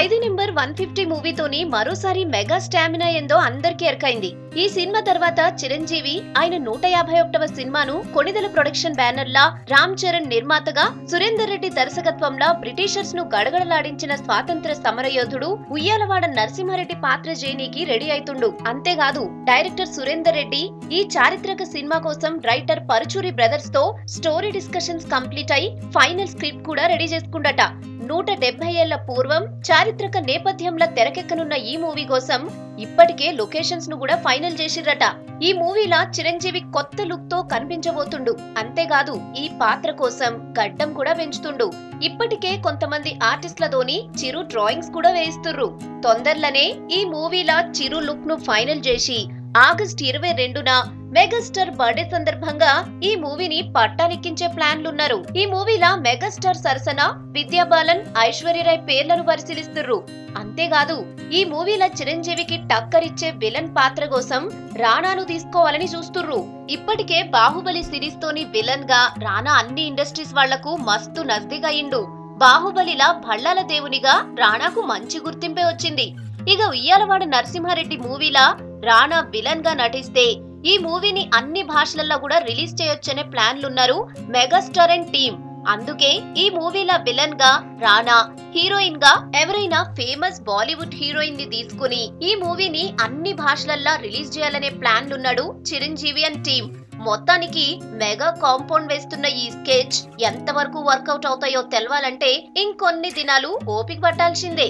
ఖైదీ number 150 మూవీతోని మరోసారి mega stamina ఏందో అందరికీ ఎరకైంది. ఈ సినిమా తర్వాత చిరంజీవి ఆయన 151వ సినిమాను కొణిదెల ప్రొడక్షన్ బ్యానర్ లా రామ్ చరణ్ నిర్మాతగా సురేందర్ రెడ్డి దర్శకత్వంలో బ్రిటిషర్స్ ను గడగడలాడించిన స్వాతంత్ర సమరయోధుడు ఉయ్యాలవాడ నరసింహారెడ్డి పాత్ర జేనీకి రెడీ అయితుండు. అంతేకాదు డైరెక్టర్ సురేందర్ రెడ్డి ఈ చారిత్రక సినిమా కోసం రైటర్ పరుచూరి బ్రదర్స్ తో స్టోరీ డిస్కషన్స్ కంప్లీట్ అయి ఫైనల్ స్క్రిప్ట్ కూడా రెడీ చేసుకుండట. 170 ఏళ్ల పూర్వం చారిత్రక నేపథ్యంలో తెరకెక్కనున్న ఈ మూవీ కోసం ఇప్పటికే లొకేషన్స్ ను కూడా ఫైనల్ చేసిరట. ఈ మూవీలా చిరంజీవి కొత్త లుక్ తో కనిపించబోతుండు. అంతేకాదు ఈ పాత్ర కోసం గడ్డం కూడా పెంచుతుండు. ఇప్పటికే కొంతమంది ఆర్టిస్టులతోని చిరు డ్రాయింగ్స్ కూడా వేయిస్తుర్రు. తొందరలోనే ఈ మూవీలా చిరు లుక్ ను ఫైనల్ చేసి ఆగస్టు 22న మెగాస్టార్ బర్త్డే సందర్భంగా ఈ మూవీని పట్టాలెక్కించే ప్లాన్లున్నారు. ఈ మూవీలా మెగాస్టార్ సరసన విద్యాబాలన్, ఐశ్వర్యరాయ్ పేర్లను పరిశీలిస్తుర్రు. అంతేకాదు ఈ మూవీల చిరంజీవికి టక్కరిచ్చే విలన్ పాత్ర కోసం రానాను తీసుకోవాలని చూస్తుర్రు. ఇప్పటికే బాహుబలి సిరీస్ తోని విలన్ గా రానా అన్ని ఇండస్ట్రీస్ వాళ్లకు మస్తు నజ్దిక్ అయిండు. బాహుబలిలా భళ్ళాల దేవునిగా రానాకు మంచి గుర్తింపే వచ్చింది. ఇక ఉయ్యాలవాడ నరసింహారెడ్డి మూవీలా రానా విలన్ గా నటిస్తే ఈ మూవీని అన్ని భాషలలో కూడా రిలీజ్ చేయొచ్చనే ప్లాన్లున్నారు మెగాస్టార్ అండ్ టీమ్. అందుకే ఈ మూవీల విలన్ గా రానా, హీరోయిన్ గా ఎవరైనా ఫేమస్ బాలీవుడ్ హీరోయిన్ ని తీసుకుని ఈ మూవీని అన్ని భాషలల్లో రిలీజ్ చేయాలనే ప్లాన్లున్నాడు చిరంజీవి అండ్ టీమ్. మొత్తానికి మెగా కాంపౌండ్ వేస్తున్న ఈ స్కెచ్ ఎంతవరకు వర్కౌట్ అవుతాయో తెలవాలంటే ఇంకొన్ని దినాలు ఓపిక పట్టాల్సిందే.